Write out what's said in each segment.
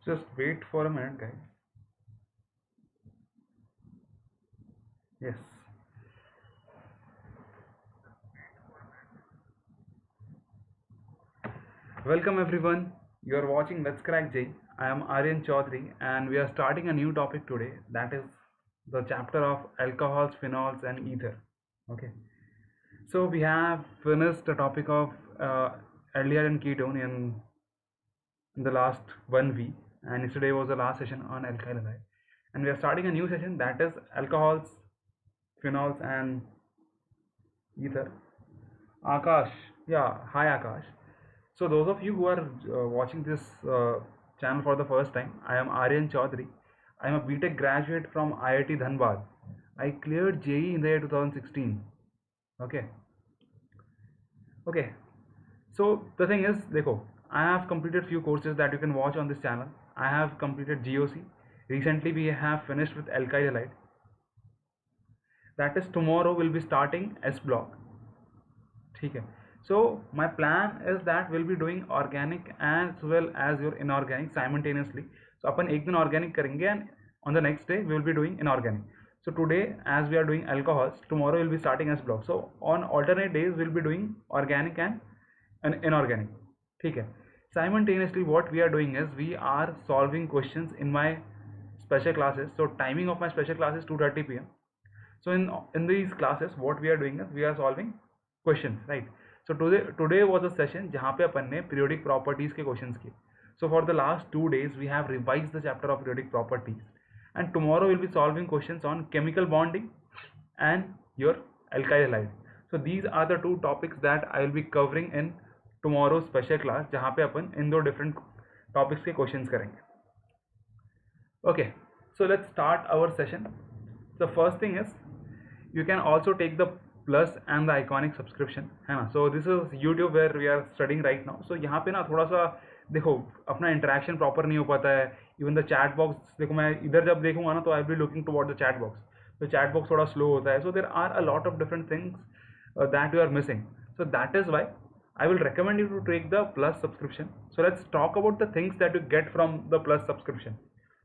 Just wait for a minute, guys. Yes. Welcome everyone. You are watching Let's Crack JEE. I am Aryan Choudhary and we are starting a new topic today, that is the chapter of alcohols, phenols and ether. Okay. So we have finished the topic of aldehyde and ketone in the last 1 week, and yesterday was the last session on alkyl halide. And we are starting a new session, that is alcohols, phenols and ether. Akash, yeah, hi Akash. So those of you who are watching this channel for the first time, I am Aryan Choudhary. I am a BTech graduate from IIT Dhanbad. I cleared JEE in the year 2016. Okay. Okay. So the thing is, देखो, I have completed few courses that you can watch on this channel. I have completed GOC. Recently we have finished with alkyl halide. That is, tomorrow we'll be starting S block. ठीक है. So my plan is that we'll be doing organic as well as your inorganic simultaneously. So अपन एक दिन organic करेंगे and on the next day we will be doing inorganic. So today as we are doing alcohols, tomorrow we'll be starting S block. So on alternate days we'll be doing organic and inorganic. ठीक है. Simultaneously what we are doing is we are solving questions in my special classes. So timing of my special class is 2:30 p.m. So in these classes what we are doing is we are solving questions, right? So today was a session जहाँ पे अपन ने periodic properties के questions किए. So for the last 2 days we have revised the chapter of periodic properties, and tomorrow we'll be solving questions on chemical bonding and your alkyl halide. So these are the two topics that I will be covering in tomorrow's special class, जहाँ पे अपन इन दो different topics के questions करेंगे. Okay, so let's start our session. The first thing is you can also take the plus and the iconic subscription, है ना. So this is YouTube where we are studying right now. So यहाँ पे ना थोड़ा सा देखो अपना interaction proper नहीं हो पाता है. इवन द चैट बॉक्स, देखो मैं इधर जब देखूंगा ना तो I will be looking toward the chat box. तो चैट बॉक्स थोड़ा स्लो होता है. So there are a lot of different things that you are missing. So that is why I will recommend you to take the plus subscription. So let's talk about the things that you get from the plus subscription.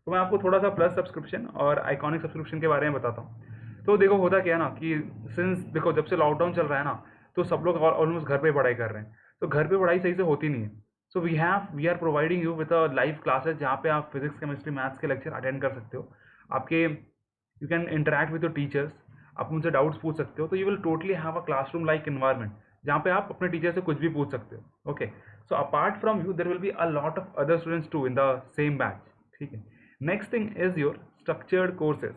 तो मैं आपको थोड़ा सा plus subscription और iconic subscription के बारे में बताता हूँ. तो देखो होता क्या है ना कि सिंस देखो जब से लॉकडाउन चल रहा है ना तो सब लोग ऑलमोस्ट घर पे पढ़ाई कर रहे हैं. तो घर पे पढ़ाई सही से होती नहीं है. So we are providing you with a live classes जहाँ पे आप फिजिक्स केमिस्ट्री मैथ्स के लेक्चर अटेंड कर सकते हो. आपके you can interact with your teachers, आप उनसे डाउट्स पूछ सकते हो. तो you will totally have a classroom like environment जहाँ पे आप अपने टीचर से कुछ भी पूछ सकते हो. Okay. So apart from you there will be a lot of other students too in the same batch. ठीक है. Next thing is your structured courses.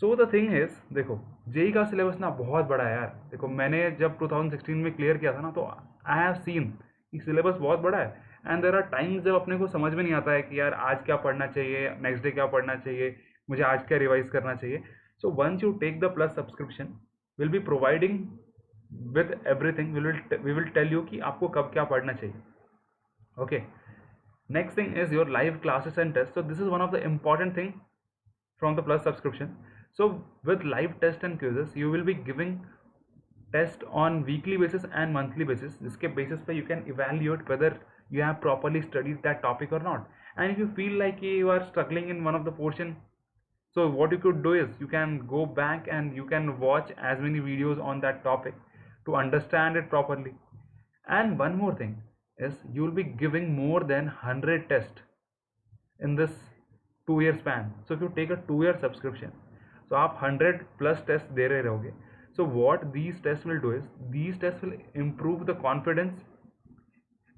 So the thing is देखो जेई का सिलेबस ना बहुत बड़ा है यार. देखो मैंने जब 2016 में क्लियर किया था ना तो आई हैव सीन कि सिलेबस बहुत बड़ा है. एंड देर आर टाइम्स जब अपने को समझ में नहीं आता है कि यार आज क्या पढ़ना चाहिए, नेक्स्ट डे क्या पढ़ना चाहिए, मुझे आज क्या रिवाइज करना चाहिए. So once you take the plus subscription will be providing with everything. We will tell you कि आपको कब क्या पढ़ना चाहिए. Okay. Next thing is your live classes and test. So this is one of the important thing from the plus subscription. So with live test and quizzes you will be giving test on weekly basis and monthly basis. जिसके basis पे you can evaluate whether you have properly studied that topic or not. And if you feel like you are struggling in one of the portion, so what you could do is you can go back and you can watch as many videos on that topic to understand it properly. And one more thing is you will be giving more than 100 tests in this 2 year span. So if you take a 2 year subscription, so आप 100 plus tests दे रहे रहोगे. So what these tests will do is these tests will improve the confidence.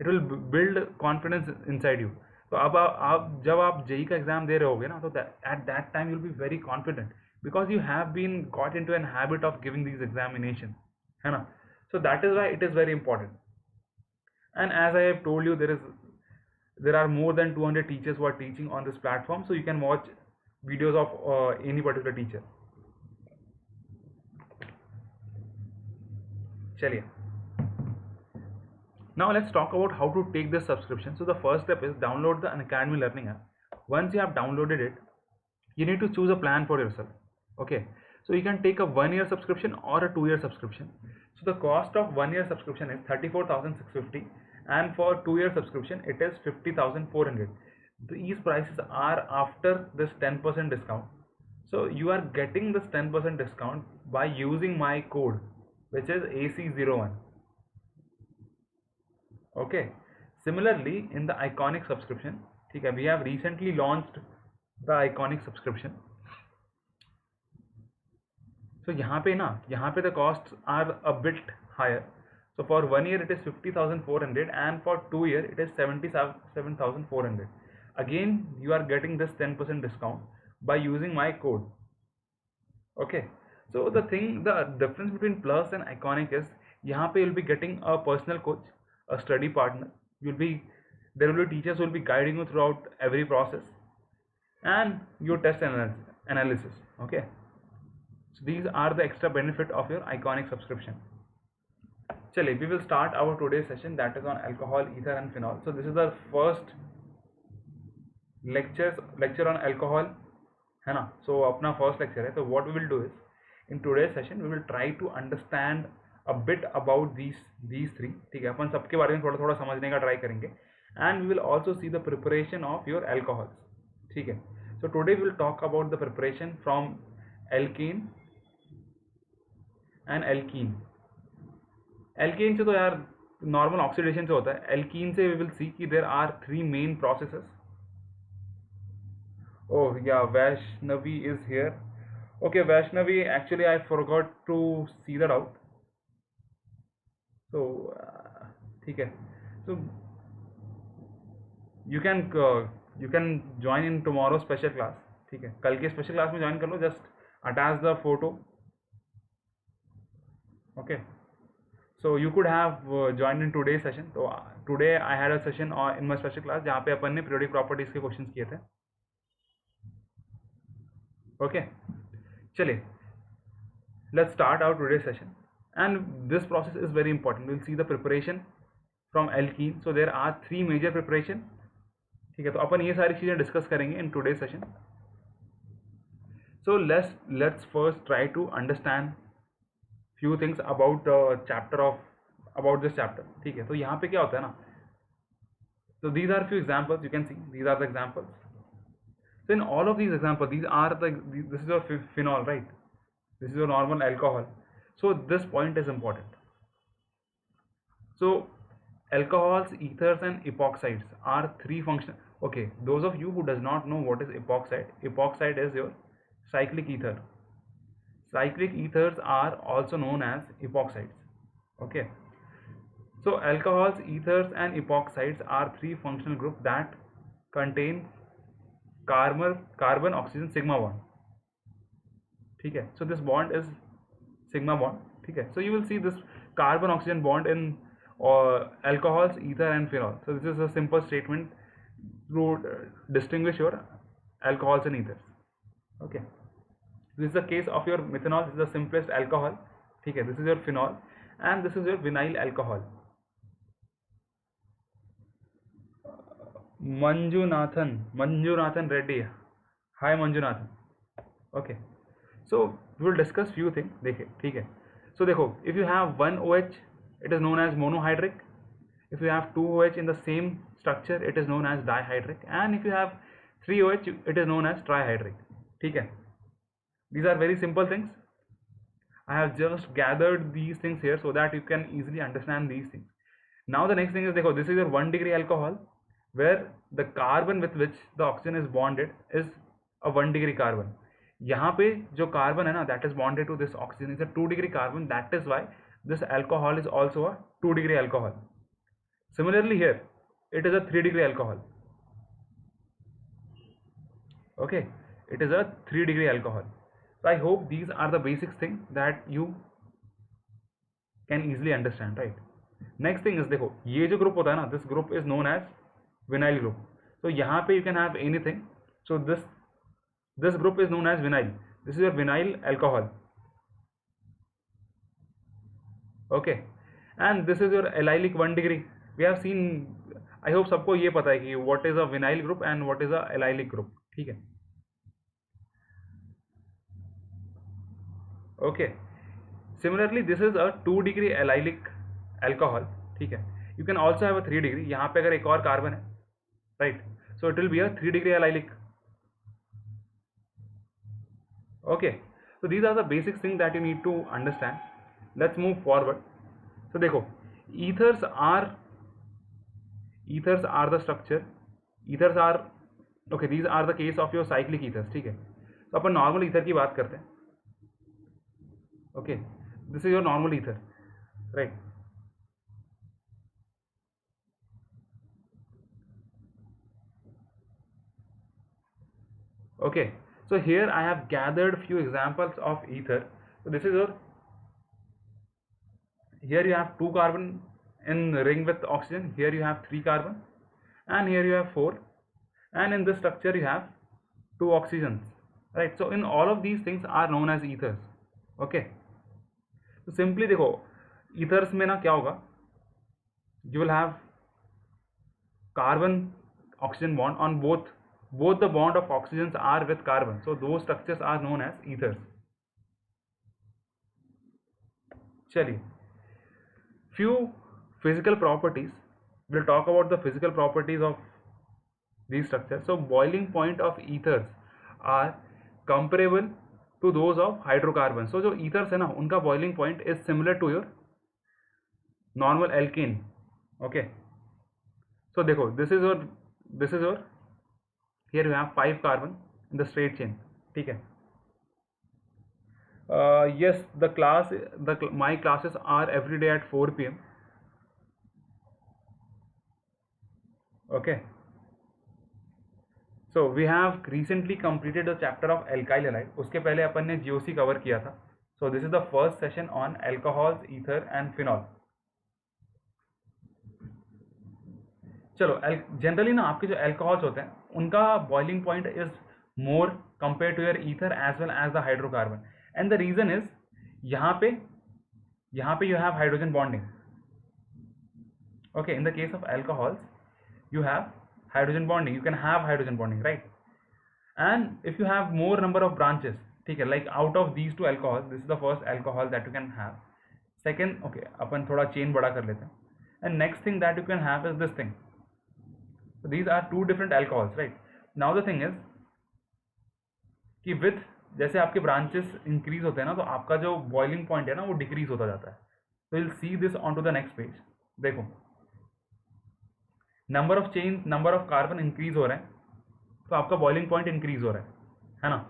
It will build confidence inside you. तो अब आप जब आप JEE का exam दे रहे होगे ना तो at that time you will be very confident because you have been got into an habit of giving these examinations, है ना. So that is why it is very important. And as I have told you, there are more than 200 teachers who are teaching on this platform, so you can watch videos of any particular teacher. Chaliye. Now let's talk about how to take this subscription. So the first step is download the Unacademy learning app. Once you have downloaded it, you need to choose a plan for yourself. Okay. So you can take a 1 year subscription or a 2 year subscription. So the cost of 1 year subscription is 34,650, and for 2 year subscription it is 50,400. these prices are after this 10% discount. So you are getting this 10% discount by using my code, which is AC01. Okay. Similarly, in the Iconic subscription, ठीक है, we have recently launched the Iconic subscription. So यहाँ पे the costs are a bit higher. So for 1 year it is 50,400 and for 2 year it is 77,400. Again, you are getting this 10% discount by using my code. Okay. So the difference between Plus and Iconic is यहाँ पे you'll be getting a personal coach, a study partner. There will be teachers who will be guiding you throughout every process, and your test analysis. Okay. So these are the extra benefit of your Iconic subscription. Chale, we will start our today's session, that is on alcohol, ether and phenol. So this is the first lecture on alcohol, है ना? So अपना first lecture है. So what we will do is, in today's session we will try to understand a bit about these three. ठीक है, अपन सबके बारे में थोड़ा समझने का try करेंगे, and we will also see the preparation of your alcohols. ठीक है. So today we will talk about the preparation from alkane and alkene. Alkane से तो यार normal oxidation से होता है. Alkene से we will see कि there are three main processes. Oh yeah, Vaishnavi is here. Okay, Vaishnavi, actually I forgot to see that out. So ठीक है. So you can join in tomorrow's special class. ठीक है, कल के special class में join कर लो. Just attach the photo. Okay. So you could have joined in today's session. So today I had a session in my special class जहाँ पे अपन ने periodic properties के questions किए थे. Okay. चलिए, let's start our today's session. And this process is very important. We'll see the preparation from alkene. So there are three major preparation. ठीक है, तो अपन ये सारी चीज़ें discuss करेंगे in today's session. So let's first try to understand few things about this chapter. ठीक है, तो यहाँ पे क्या होता है ना, so these are few examples. You can see these are the examples. So in all of these examples, this is your phenol, right? This is your normal alcohol. So this point is important. So alcohols, ethers and epoxides are three functional. Okay, those of you who does not know what is epoxide is your cyclic ether. Cyclic ethers are also known as epoxides. Okay. So alcohols, ethers and epoxides are three functional groups that contain carbon oxygen sigma bond. ठीक है. So this bond is sigma bond. ठीक है. So you will see this carbon oxygen bond in alcohols, ether and phenol. So this is a simple statement to distinguish your alcohols and ethers. Okay. This is the case of your methanol. This is the simplest alcohol. ठीक है. This is your phenol and this is your vinyl alcohol. Manjunathan Reddy. Hi Manjunathan. Okay. So we will discuss few things. देखिए, ठीक है. So देखो, if you have one OH, it is known as monohydric. If you have two OH in the same structure, it is known as dihydric. And if you have three OH, it is known as trihydric. ठीक है. These are very simple things. I have just gathered these things here so that you can easily understand these things. Now the next thing is, देखो, this is your 1 degree alcohol, where the carbon with which the oxygen is bonded is a 1 degree carbon. यहाँ पे जो carbon है ना, that is bonded to this oxygen is a 2 degree carbon. That is why this alcohol is also a 2 degree alcohol. Similarly here, it is a 3 degree alcohol. Okay, it is a 3 degree alcohol. So I hope these are the basic things that you can easily understand, right? Next thing is, देखो, ये जो group होता है ना, this group is known as vinyl group. So यहाँ पे you can have anything. So this group is known as vinyl. This is your vinyl alcohol. Okay, and this is your allylic 1 degree. We have seen, I hope सबको ये पता है कि what is a vinyl group and what is a allylic group. ठीक है. Okay. Similarly, this is a 2 degree allylic alcohol. ठीक है. You can also have a 3 degree. यहाँ पे अगर एक और कार्बन है, right? so it will be a 3-degree allylic. Okay, so these are the basic things that you need to understand. Let's move forward. So देखो, ethers are the structure. Ethers are okay, these are the case of your cyclic ethers. ठीक है, तो अपन normal ether की बात करते हैं. Okay, this is your normal ether, right? Okay, so here I have gathered few examples of ether. So this is your, here you have 2 carbon in ring with oxygen, here you have 3 carbon, and here you have 4, and in this structure you have 2 oxygens, right? So in all of these things are known as ethers. Okay, तो simply देखो, ethers में ना क्या होगा, you will have carbon oxygen bond on both the bond of oxygens are with carbon, so those structures are known as ethers. चलिए, few physical properties, we'll talk about the physical properties of these structures. So boiling point of ethers are comparable to those of hydrocarbons. So जो ethers है ना, उनका boiling point is similar to your normal alkane. Okay, so देखो, this is your here you have 5 carbon in the straight chain. ठीक है. Yes, my classes are every day at 4 p.m. Okay, so we have recently completed the chapter of alkyl halide. उसके पहले अपन ने GOC cover किया था. So this is the first session on alcohols, ether and phenol. चलो, generally ना आपके जो alcohols होते हैं उनका boiling point is more compare to your ether as well as the hydrocarbon, and the reason is यहाँ पे you have hydrogen bonding. Okay, in the case of alcohols you have hydrogen bonding, you can have hydrogen bonding, right? And if you have more number of branches, ठीक है, like out of these 2 alcohols, this is the first alcohol that you can have. Second, okay, अपन थोड़ा chain बड़ा कर लेते हैं, and next thing that you can have is this thing. So these are 2 different alcohols, right? Now the thing is कि with जैसे आपके branches increase होते हैं ना, तो आपका जो बॉइलिंग पॉइंट है ना वो डिक्रीज होता जाता है. तो will see this on to the next page. देखो, number of chain, number of carbon increase हो रहे हैं, तो आपका बॉइलिंग पॉइंट इंक्रीज हो रहा है ना.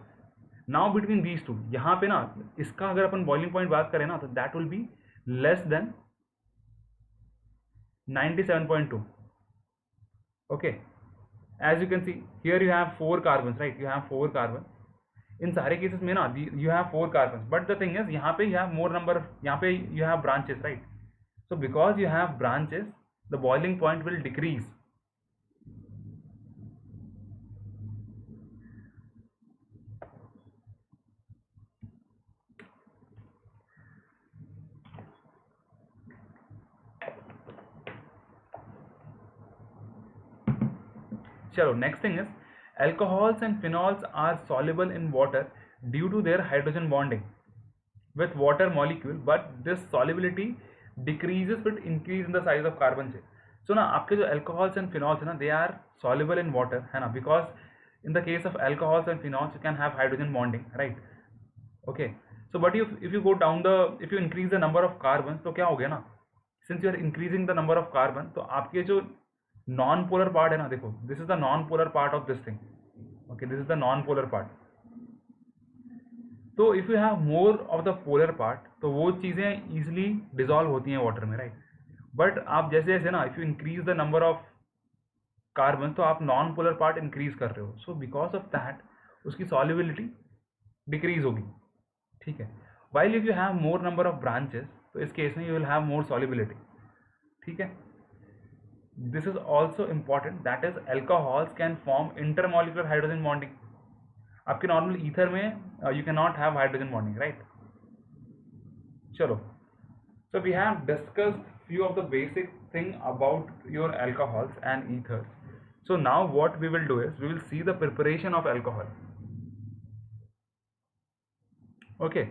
नाउ बिटवीन दीज 2, यहाँ पे ना इसका अगर अपन बॉइलिंग पॉइंट बात करें ना, तो that will be less than 97.2. Okay, as you can see here you have 4 carbon, right? You have 4 carbon. इन सारे केसेस में ना you have 4 carbon, but the thing is यहाँ पे यू हैव मोर नंबर, यहाँ पे you have branches, right? So because you have branches, the boiling point will decrease. चलो, next thing is alcohols and phenols are soluble in water due to their hydrogen bonding with water molecule, but this solubility decreases with increase in the size of carbon chain. So ना आपके जो alcohols and phenols है ना, they are soluble in water, है ना, because in the case of alcohols and phenols you can have hydrogen bonding, right? Okay, so but if you go down if you increase the number of carbons, तो क्या हो गया ना, since you are increasing the number of carbon, तो आपके जो non polar part है ना, देखो, this is the non polar part of this thing. Okay, this is the non polar part. तो if you have more of the polar part, तो वो चीज़ें ईजिली डिजॉल्व होती हैं वाटर में, राइट? बट आप जैसे जैसे ना, if you increase the number of carbon, तो आप नॉन पोलर पार्ट इंक्रीज कर रहे हो, सो बिकॉज ऑफ दैट उसकी सॉल्युबिलिटी डिक्रीज होगी. ठीक है, while if you have more number of branches, तो इस केस में you will have more solubility. ठीक है, this is also important, that is alcohols can form intermolecular hydrogen bonding. आपके नॉर्मल ईथर में you can not have hydrogen bonding, right? चलो, so we have discussed few of the basic thing about your alcohols and ethers. So now what we will do is we will see the preparation of alcohol. Okay,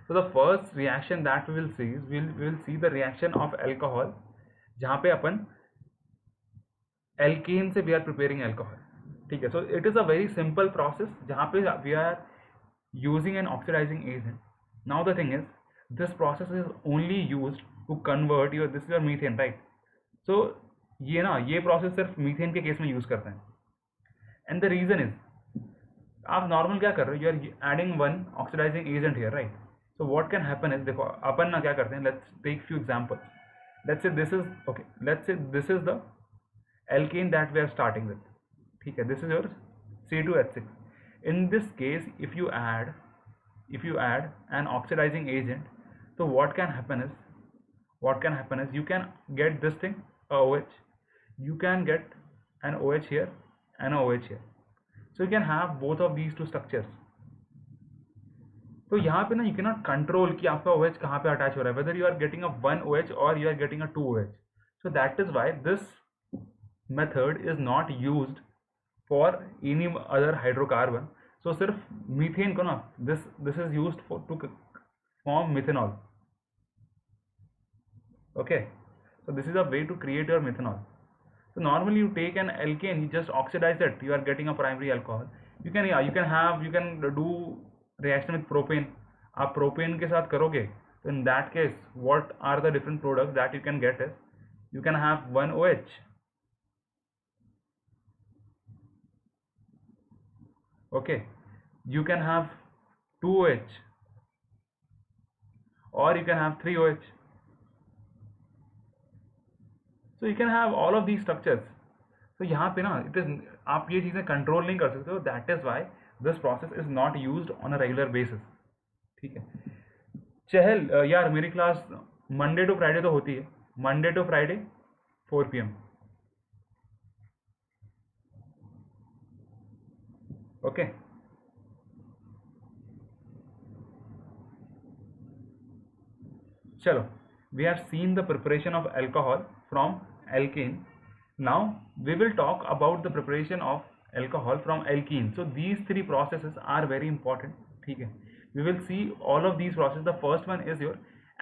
so the first reaction that we will see is we will see the reaction of alcohol, जहाँ पे अपन alkane से we are preparing alcohol. ठीक है. So it is a very simple process जहाँ पे we are using an oxidizing agent. Now the thing is, this process is only used to convert your, this is your methane, right? So ये process सिर्फ methane के case में use करते हैं. And the reason is, आप normal क्या कर रहे हो, you are adding one oxidising agent here, right? So what can happen is, देखो अपन ना क्या करते हैं, let's take few examples. Let's say this is okay, let's say this is the alkane that we are starting with. ठीक है, this is your C2H6. In this case, if you add an oxidizing agent, so what can happen is you can get this thing, a OH, you can get an OH here and a OH here, so you can have both of these two structures. तो यहाँ पे ना you cannot control कि आपका OH कहाँ पे attach हो रहा है, whether you are getting a 1 OH or you are getting a 2 OH. So that is why this method is not used for any other hydrocarbon. So सिर्फ methane को ना this is used for to form methanol. Okay, so this is a way to create your methanol. So normally you take an alkane, you just oxidize it, you are getting a primary alcohol. You can do reaction with propane. आप propane के साथ करोगे, तो in that case what are the different products that you can get is, you can have 1 OH, okay, you can have 2 OH, or you can have 3 OH. So you can have all of these structures. So यहाँ पे ना it is, आप ये चीज़ें control नहीं कर सकते हो. That is why this process is not used on a regular basis. ठीक है. चहल यार मेरी क्लास मंडे टू फ्राइडे तो होती है, Monday to Friday 4 PM. Okay. चलो, we have seen the preparation of alcohol from alkane. Now we will talk about the preparation of alcohol from alkene. So these three processes are very important. ठीक है. We will see all of these processes. The first one is your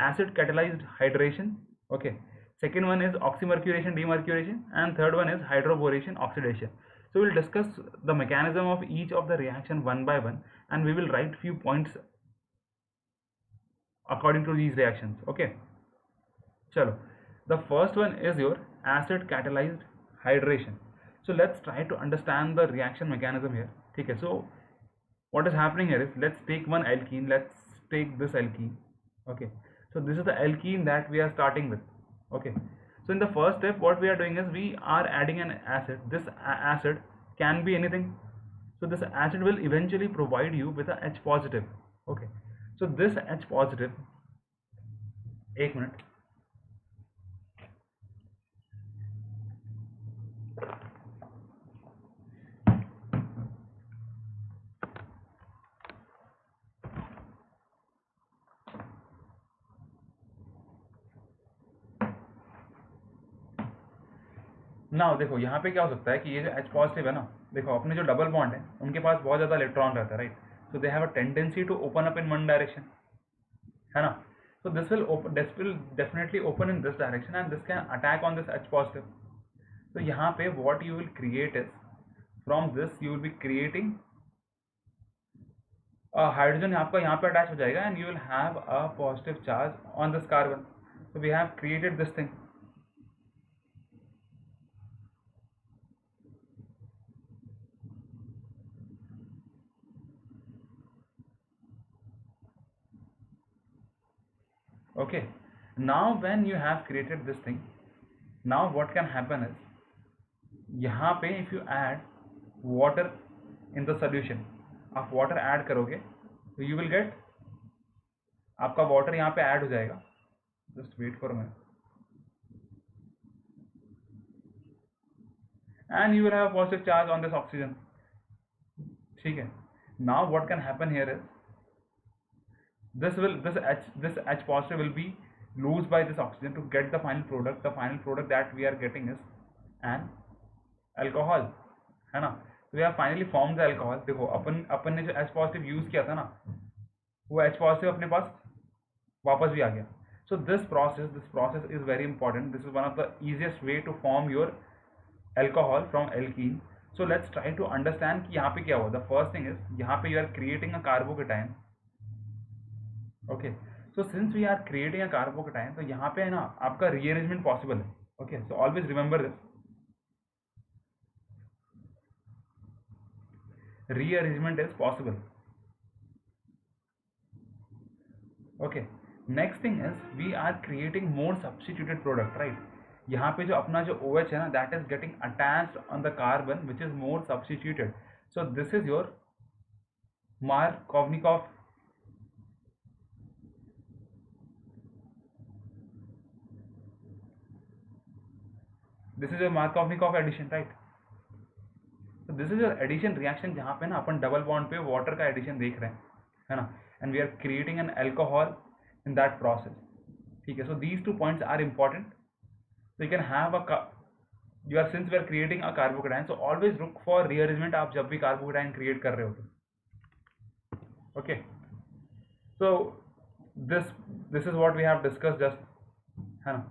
acid catalyzed hydration. Okay. Second one is oxymercuration, demercuration, and third one is hydroboration, oxidation. So we will discuss the mechanism of each of the reaction one by one, and we will write few points according to these reactions. Okay. Chalo, the first one is your acid catalyzed hydration. So let's try to understand the reaction mechanism here. Okay, so what is happening here is, let's take one alkene, let's take this alkene. Okay, so this is the alkene that we are starting with. Okay, so in the first step what we are doing is, we are adding an acid. This acid can be anything. So this acid will eventually provide you with a H positive. Okay, so this H positive, एक minute, ना देखो यहाँ पे क्या हो सकता है कि ये जो H पॉजिटिव है ना, देखो अपने जो डबल बॉन्ड है उनके पास बहुत ज़्यादा इलेक्ट्रॉन रहता है, right? So they have a tendency to open up in one direction, है ना? So this will definitely open in this direction and this can attack on this H positive. तो यहाँ पे what you will create is, from this you will be creating hydrogen, आपका यहाँ पे attach हो जाएगा and you will have a positive charge on this carbon. So we have created this thing. Okay, now when you have created this thing, now what can happen is, यहाँ पे if you add water in the solution, आप water add करोगे तो you will get, आपका water यहाँ पे add हो जाएगा. just wait for a minute, and you will have a positive charge on this oxygen. ठीक है. Now what can happen here is, this H positive will be loosed by this oxygen to get the final product. The final product that we are getting is an alcohol, है ना? So we have finally formed the alcohol. देखो अपन ने जो H positive use किया था ना, वो H positive अपने पास वापस भी आ गया. So this process is very important. This is one of the easiest way to form your alcohol from alkene. So let's try to understand कि यहाँ पे क्या हुआ. The first thing is यहाँ पे you are creating a carbocation. Okay. So since we are creating a carbocation, तो यहाँ पे है ना आपका rearrangement possible है. Okay. So always remember this. Rearrangement is possible. Okay. Next thing is we are creating more substituted product, right? यहाँ पे जो अपना जो OH है ना, that is getting attached on the carbon which is more substituted. So this is your Markovnikov. This is your Markovnikov addition, right? So this is your addition reaction जहाँ पे ना अपन डबल बॉन्ड पे water का addition देख रहे हैं, है ना, and we are creating an alcohol in that process. ठीक है. So these 2 points are important. So you can have a since we are creating a carbocation, so always look for rearrangement आप जब भी carbocation create कर रहे हो तो. Okay. So this is what we have discussed just, है ना.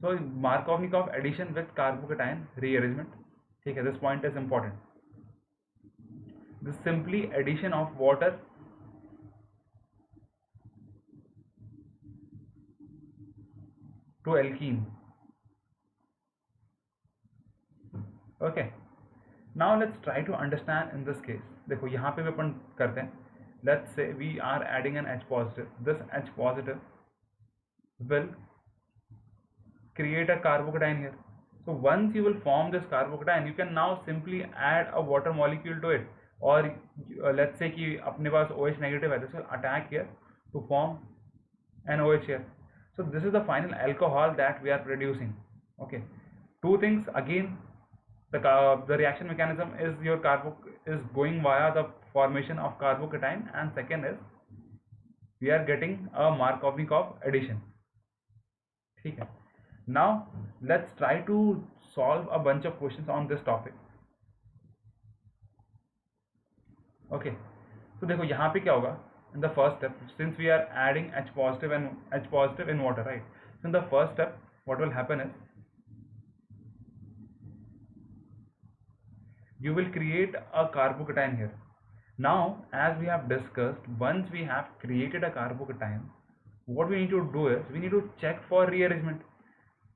So Markovnikov addition with carbocation rearrangement. ठीक है. This point is important. This simply addition of water to alkene. Okay. Now let's try to understand in this case. देखो यहाँ पे भी अपन करते हैं. Let's say we are adding an H positive. This H positive will create a carbocation here. So once you will form this carbocation, you can now simply add a water molecule to it. Or let's say कि अपने पास OH negative है, this will attack here to form an OH here. So this is the final alcohol that we are producing. Okay. Two things again. The reaction mechanism is is going via the formation of carbocation, and second is we are getting a Markovnikov addition. ठीक है. Now let's try to solve a bunch of questions on this topic. Okay. So देखो यहाँ पे क्या होगा. In the first step, since we are adding H positive in water, right? So in the first step, what will happen is you will create a carbocation here. Now, as we have discussed, once we have created a carbocation, what we need to do is we need to check for rearrangement.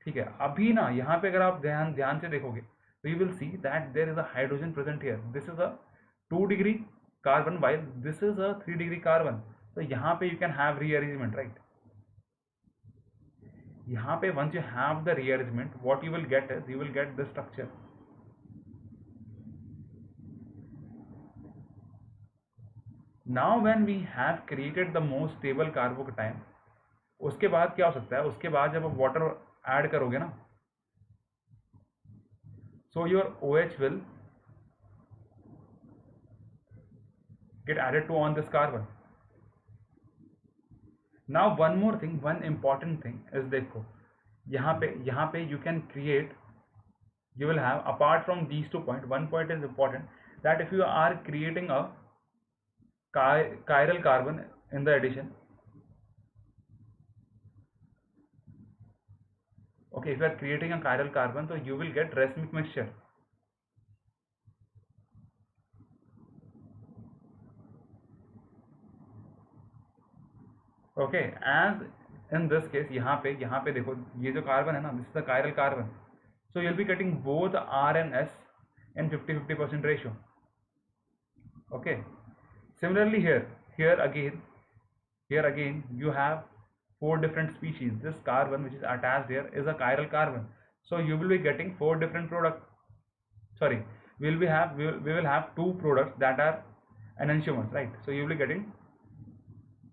ठीक है. अभी ना यहाँ पे अगर आप ध्यान से देखोगे तो you will see that there is a hydrogen present here. This is a 2 degree carbon while this is a 3 degree carbon. तो यहाँ पे you can have rearrangement, right? यहाँ पे once you have the rearrangement, what you will get is you will get this structure. Now when we have created the most stable carbocation, उसके बाद क्या हो सकता है, उसके बाद जब आप वाटर ऐड करोगे ना, so your OH will get added to on this carbon. Now one more thing, one important thing is देखो यहाँ पे you can create, you will have apart from these 2 points, one point is important, that if you are creating a chiral carbon in the addition, okay, if you are creating a chiral carbon, so you will get racemic mixture. Okay, as in this case यहाँ पे देखो ये जो carbon है ना, this is the chiral carbon, so you'll be getting both R and S in 50-50% ratio. Okay. Similarly here again you have 4 different species. This carbon which is attached here is a chiral carbon, so you will be getting 4 different products. Sorry, we will have 2 products that are enantiomers, right? So you will be getting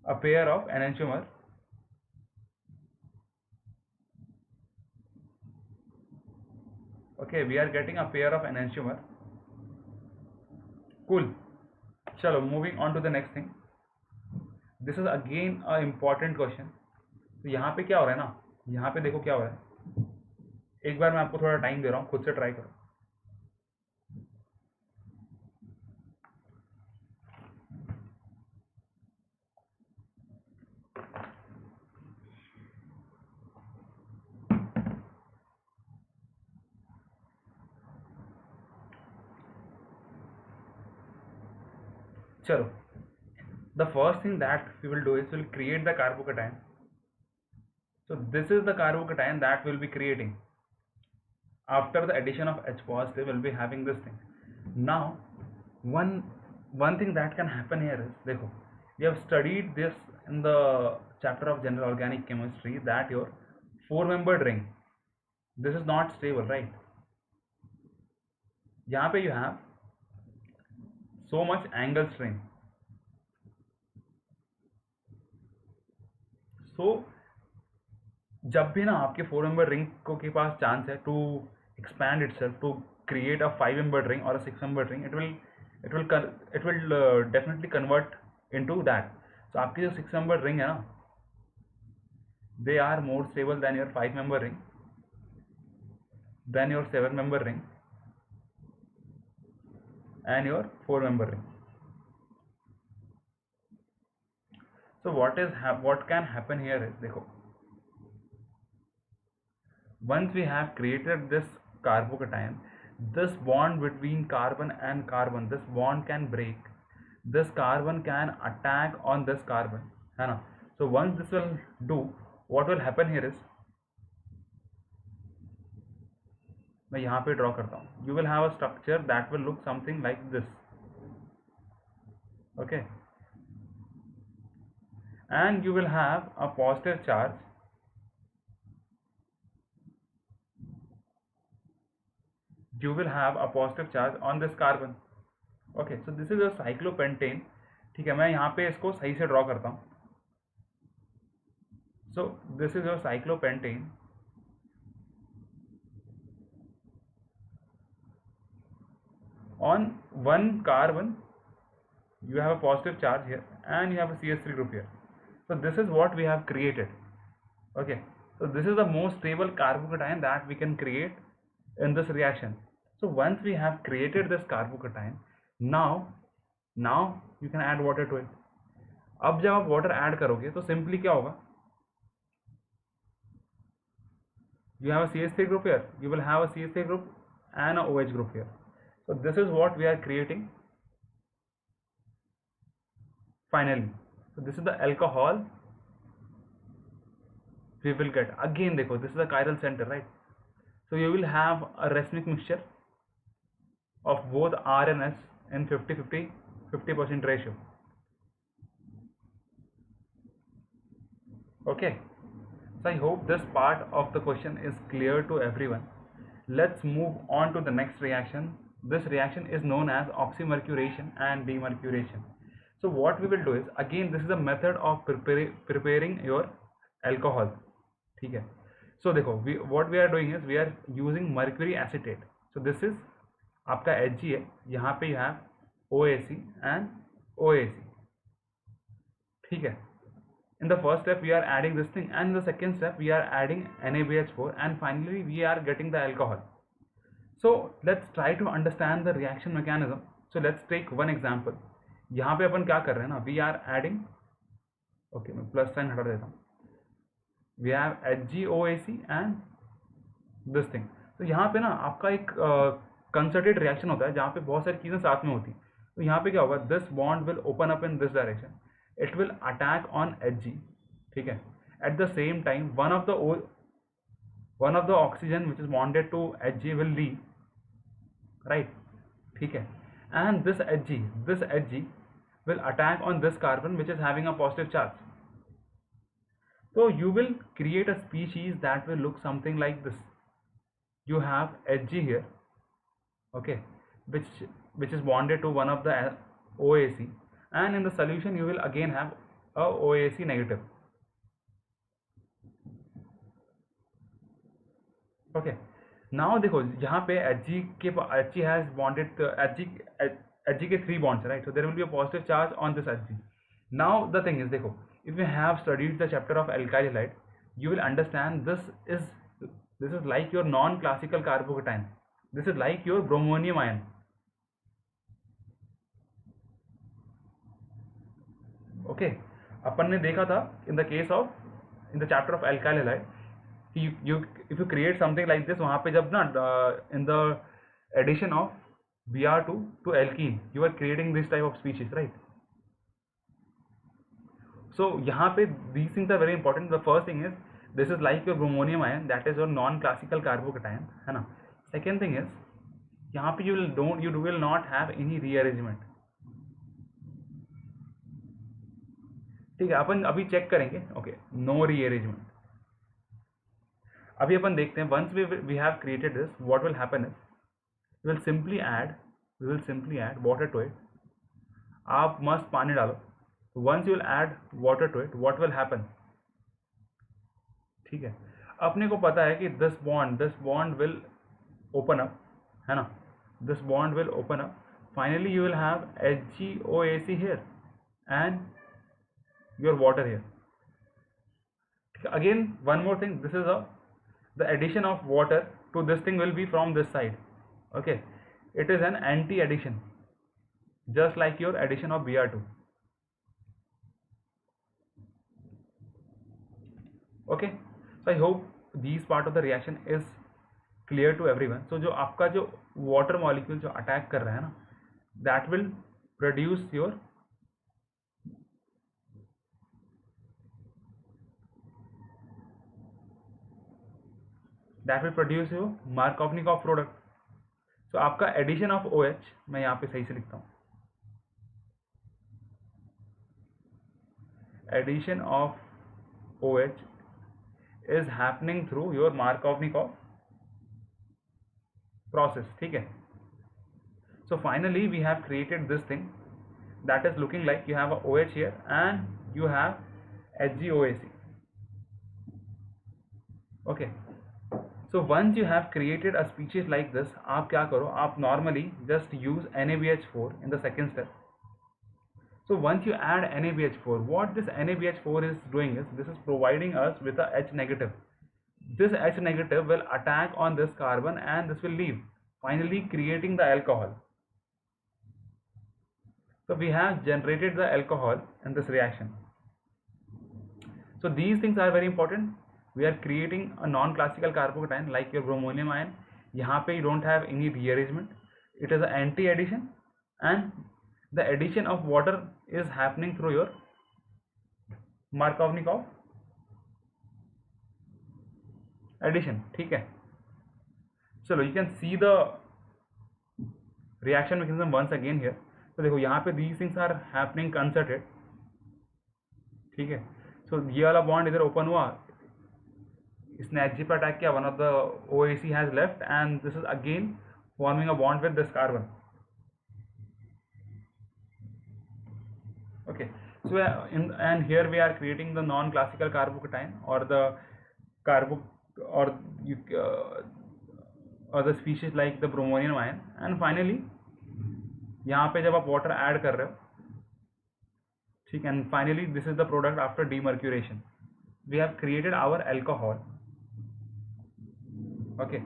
a pair of enantiomer. Okay, we are getting a pair of enantiomer. Cool. Chalo, moving on to the next thing. This is again a important question. तो यहाँ पे क्या हो रहा है ना, यहाँ पे देखो क्या हो रहा है. एक बार मैं आपको थोड़ा टाइम दे रहा हूँ, खुद से ट्राई करो. चलो, the first thing that we will do is we'll create the carbocation. So this is the carbocation that we'll be creating. After the addition of H positive, we'll be having this thing. Now, one thing that can happen here is, देखो, we have studied this in the chapter of general organic chemistry that your four-membered ring, this is not stable, right? यहाँ पे you have so much angle strain. So जब भी ना आपके four member ring को के पास चांस है to expand itself to create a five member ring और a six member ring, it will definitely convert into that. So आपकी जो सिक्स मेंबर रिंग है ना, they are more stable than your five member ring, then your seven member ring and your four member ring. So what can happen here is, देखो, once we have created this carbocation, this bond between carbon and carbon, this bond can break, this carbon can attack on this carbon, है ना. So once this will do, what will happen here is, मैं यहाँ पे draw करता हूँ, you will have a structure that will look something like this, okay, and you will have a positive charge, you will have a positive charge on this carbon. Okay, so this is a cyclopentane. ठीक है, मैं यहाँ पे इसको सही से draw करता हूँ. So this is your cyclopentane. On one carbon you have a positive charge here and you have a CH3 group here. So this is what we have created. Okay, so this is the most stable carbocation that we can create in this reaction. So once we have created this carbocation, now you can add water to it. अब जब आप water add करोगे तो simply क्या होगा, you have a CH3 group here, you will have a CH3 group and a OH group here. So this is what we are creating finally. So this is the alcohol we will get. Again देखो, this is the chiral center, right? So you will have a racemic mixture of both R and S in 50% ratio. Okay, so I hope this part of the question is clear to everyone. Let's move on to the next reaction. This reaction is known as oxymercuration and demercuration. So what we will do is, again this is a method of preparing your alcohol. ठीक है. So देखो, what we are doing is we are using mercury acetate. So this is आपका Hg है, यहाँ पे you have OAC and OAC. ठीक है. In the first step we are adding this thing, and in the second step we are adding NaBH4, and finally we are getting the alcohol. So let's try to understand the reaction mechanism. So let's take one example. यहाँ पे अपन क्या कर रहे हैं ना, we are adding, okay, मैं plus sign हटा देता हूँ, we have HgOAC and this thing. तो यहाँ पे ना आपका एक कंसर्टेड रिएक्शन होता है जहाँ पे बहुत सारी चीज़ें साथ में होती. तो यहाँ पे क्या होगा, this bond will open up in this direction, it will attack on Hg. ठीक है. At the same time one of the oxygen which is bonded to Hg will leave, right. ठीक है. And this Hg will attack on this carbon which is having a positive charge. So you will create a species that will look something like this. You have Hg here, okay, which is bonded to one of the OAC, and in the solution you will again have a OAC negative. Okay, now देखो यहाँ पे Hg has bonded to Hg के 3 bonds, right? So there will be a positive charge on this Hg. Now the thing is, देखो, if you have studied the chapter of alkyl halide, you will understand this is like your non-classical carbocation. This is like your bromonium ion. Okay, अपन ने देखा था in the chapter of alkyl halide, if you create something like this, वहाँ पे जब ना in the addition of Br2 to alkene, you are creating this type of species, right? So यहाँ पे these things are very important. The first thing is this is like your bromonium ion, that is your non-classical carbocation, है ना. Second thing is यहाँ पे you will not have any rearrangement. ठीक है, अपन अभी check करेंगे. Okay, no rearrangement. अभी अपन देखते हैं. Once we have created this, what will happen is we will simply add water to it. आप मस्त पानी डालो. Once you will add water to it, what will happen. ठीक है, अपने को पता है कि this bond will open up, है ना. This bond will open up. Finally you will have HgOAC here and your water here. Again, one more thing, this is the addition of water to this thing will be from this side. Okay, it is an anti addition, just like your addition of Br2. Okay, so I hope these part of the reaction is clear to everyone. So जो आपका जो water molecule जो attack कर रहा है ना, that will produce your Markovnikov product. So आपका addition of OH, मैं यहाँ पे सही से लिखता हूँ, addition of OH is happening through your Markovnikov process. ठीक है. So finally we have created this thing that is looking like you have a OH here and you have HgOAC. Okay, so once you have created a species like this, आप क्या करो, आप normally just use NaBH4 in the second step. So once you add NaBH4, what this NaBH4 is doing is this is providing us with a H negative. This H negative will attack on this carbon and this will leave, finally creating the alcohol. So we have generated the alcohol in this reaction. So these things are very important. We are creating a non-classical carbocation like your bromonium ion. यहाँ पे you don't have any rearrangement. It is an anti-addition and the addition of water is happening through your Markovnikov addition. ठीक है. चलो, you can see the reaction mechanism once again here. तो देखो यहाँ पे these things are happening concerted. ठीक है. So ये वाला बॉन्ड इधर ओपन हुआ, इसने Hg पे अटैक किया, one of the OAC has left and this is again forming a bond with this carbon. Okay, so and here we are creating the non-classical carbocation or the carbo or you or the species like the bromonium ion. And finally यहाँ पे जब आप water add कर रहे हो, ठीक है, and finally this is the product after demercuration. We have created our alcohol. Okay,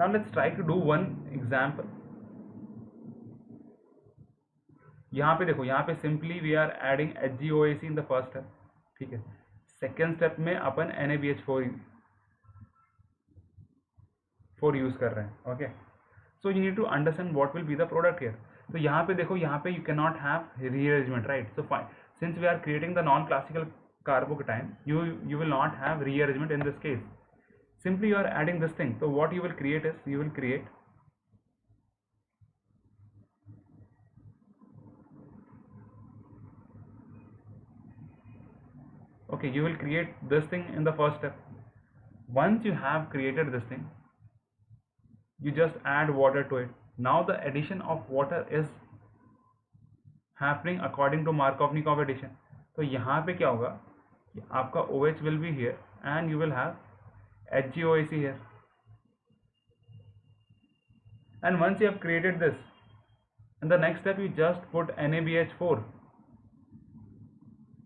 now let's try to do one example. यहाँ पे देखो, यहाँ पे simply we are adding HgOAC in the first step. ठीक है, सेकेंड स्टेप में अपन NaBH4 use कर रहे हैं. Okay, so you need to understand what will be the product here. तो यहाँ पे देखो, यहाँ पे you can not have rearrangement, right. So since we are creating the non classical carbocation, you will not have rearrangement in this case. Simply you are adding this thing. So what you will create is you will create this thing in the first step. Once you have created this thing, you just add water to it. Now the addition of water is happening according to Markovnikov addition. तो यहाँ पे क्या होगा, आपका OH will be here and you will have HgOAC here. And once you have created this, in the next step you just put NaBH4.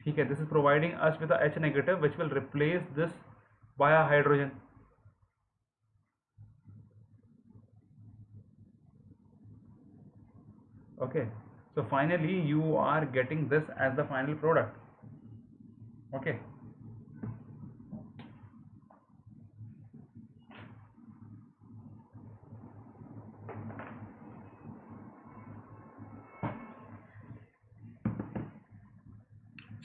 ठीक है, this is providing us with a H negative which will replace this by a hydrogen. Okay, so finally you are getting this as the final product. Okay,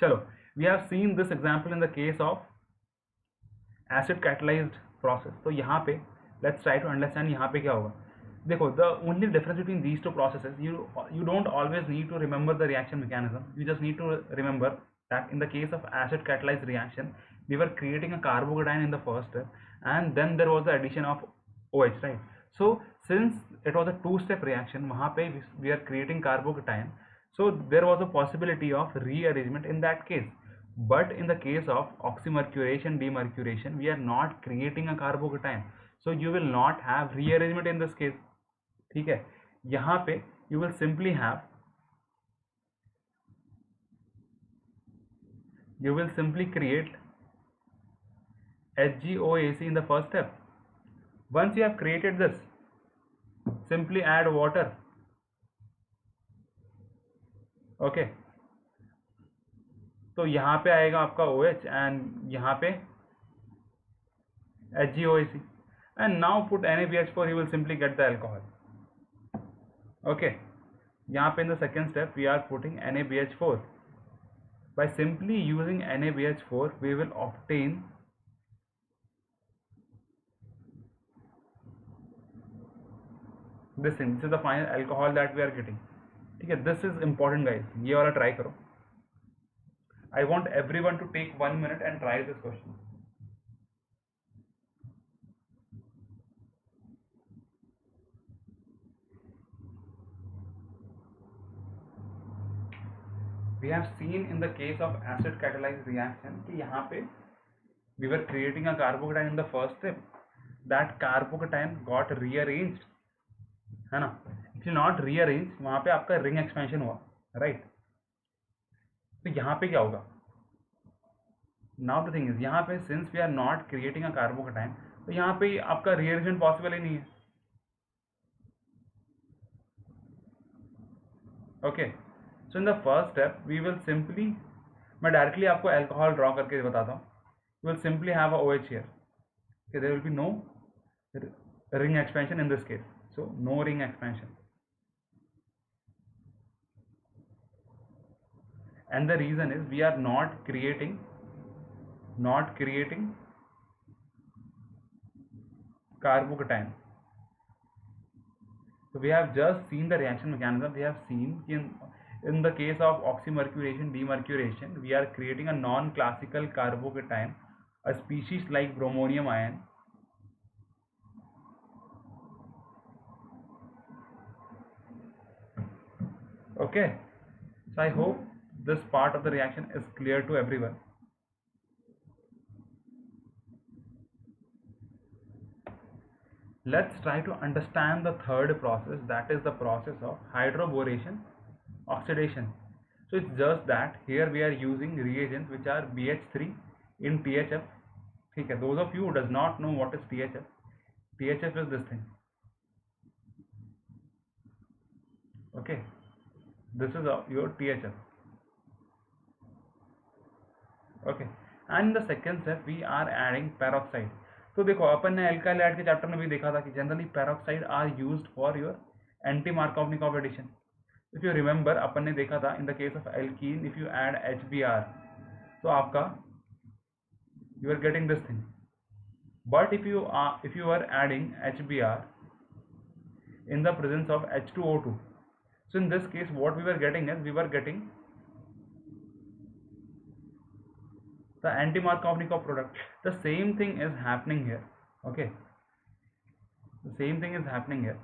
चलो We have seen this example in the case of acid catalyzed process. तो यहाँ पे let's try to understand यहाँ पे क्या होगा. देखो, the only difference between these two processes, you don't always need to remember the reaction mechanism. You just need to remember that in the case of acid catalyzed reaction, we were creating a carbocation in the first step, and then there was the addition of OH, right? So since it was a two-step reaction, वहाँ पे we are creating carbocation, so there was a possibility of rearrangement in that case. But in the case of oxymercuration, demercuration, we are not creating a carbocation, so you will not have rearrangement in this case. ठीक है, यहाँ पे you will simply create HgOAC in the first step. Once you have created this, simply add water. Okay, तो यहाँ पे आएगा आपका OH and यहाँ पे HgOAC, and now put NaBH4, you will simply get the alcohol. Okay, यहाँ पे in the second step we are putting NaBH4. By simply using NaBH4, we will obtain this thing. This is the final alcohol that we are getting. ठीक है, this is important guys. ये वाला try करो. I want everyone to take 1 minute and try this question. We have seen in the case of acid catalyzed reaction कि यहाँ पे we were creating a carbocation in the first step. That carbocation got rearranged, है ना? Actually not rearranged, वहाँ पे आपका ring expansion हुआ, right? तो यहाँ पे क्या होगा? Now the thing is, यहाँ पे since we are not creating a carbocation, तो यहाँ पे आपका rearrangement possible ही नहीं है. Okay, so in the first step we will simply, मैं directly आपको alcohol draw करके बताता हूँ. We will simply have a OH here. Okay, there will be no ring expansion in this case, so no ring expansion. And the reason is we are not creating carbocation. So we have just seen the reaction mechanism. We have seen in the case of oxymercuration, demercuration, we are creating a non-classical carbocation, a species like bromonium ion. Okay, so I hope this part of the reaction is clear to everyone. Let's try to understand the third process, that is the process of hydroboration oxidation. So it's just that here we are using reagents which are BH3 in THF. Okay, those of you who does not know what is THF, THF is this thing. Okay, this is your THF. Okay, and in the second step we are adding peroxide. तो देखो, अपन ने alkyl add के chapter में भी देखा था कि generally peroxide are used for your anti Markovnikov addition. If you remember, अपन ने देखा था in the case of alkene, if you add HBr, तो आपका you are getting this thing. But if you are adding HBr in the presence of H2O2, so in this case what we were getting is we were getting the anti-Markovnikov product. The same thing is happening here. Okay, the same thing is happening here.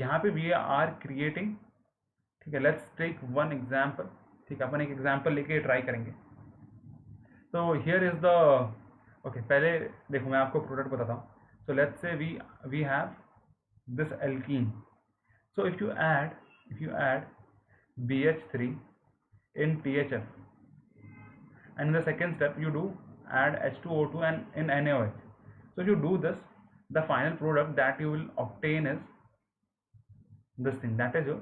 यहाँ पे we are creating, ठीक है, let's take one example. ठीक है, अपन एक example लेके try करेंगे. So here is the, okay, पहले देखो मैं आपको product बताता हूँ. So let's say we have this alkene. So if you add BH3 in THF, and in the second step you do add H2O2 and in NaOH. So if you do this, the final product that you will obtain is this thing, that is your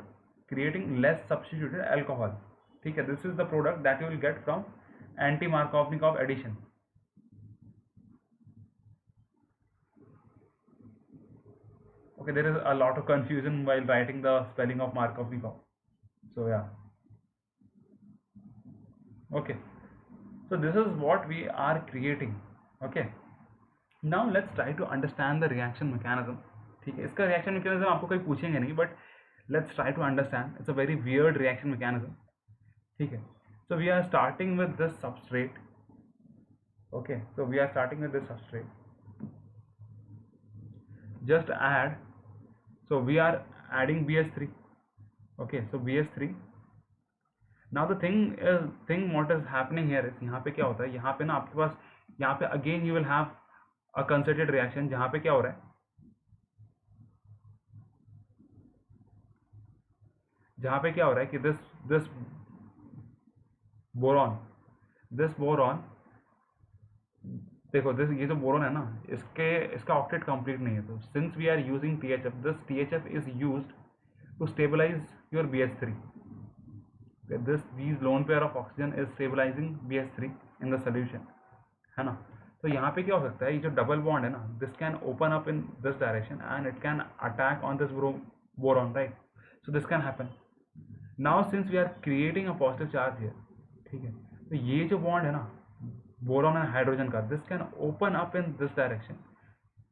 creating less substituted alcohol. ठीक है, this is the product that you will get from anti-Markovnikov addition. Okay, there is a lot of confusion while writing the spelling of Markovnikov. So yeah. Okay, so this is what we are creating. Okay, now let's try to understand the reaction mechanism. ठीक है, इसका reaction mechanism आपको कहीं पूछेंगे नहीं, but let's try to understand. It's a very weird reaction mechanism. ठीक है, so we are starting with this substrate. Okay, so we are starting with this substrate. Just add, so we are adding BS3. Okay, so BS3. Now the thing what is happening here is, यहाँ पे क्या होता है, यहाँ पे ना आपके पास, यहाँ पे again you will have a concerted reaction. जहाँ पे क्या हो रहा है, जहाँ पे क्या हो रहा है कि this बोरॉन, देखो ये जो बोरॉन है ना, इसका ऑक्टेट कंप्लीट नहीं है. तो since we are using THF, this THF is used to stabilise your BH3. these lone pair of oxygen is stabilizing BH3 in the solution, है ना. तो यहाँ पे क्या हो सकता है, ये जो डबल बॉन्ड है ना, this can open up in this direction and it can attack on this boron, right. So this can happen. Now since we are creating a positive charge here, ठीक है, तो ये जो बॉन्ड है ना boron and hydrogen का, this can open up in this direction.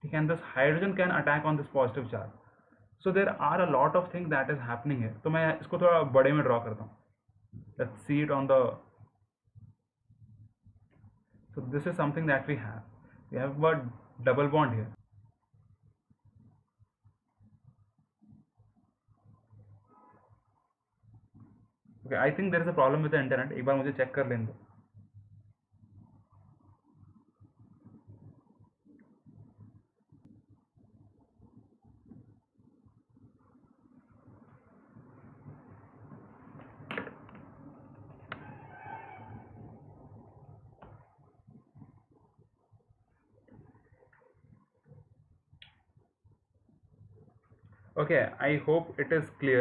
ठीक है, and this hydrogen can attack on this positive charge. So there are a lot of thing that is happening है. तो मैं इसको थोड़ा बड़े में ड्रॉ करता हूँ. Let's see it on the, so this is something that we have a double bond here. Okay, I think there is a problem with the internet. एक बार मुझे चेक कर लेने दो. Okay, I hope it is clear.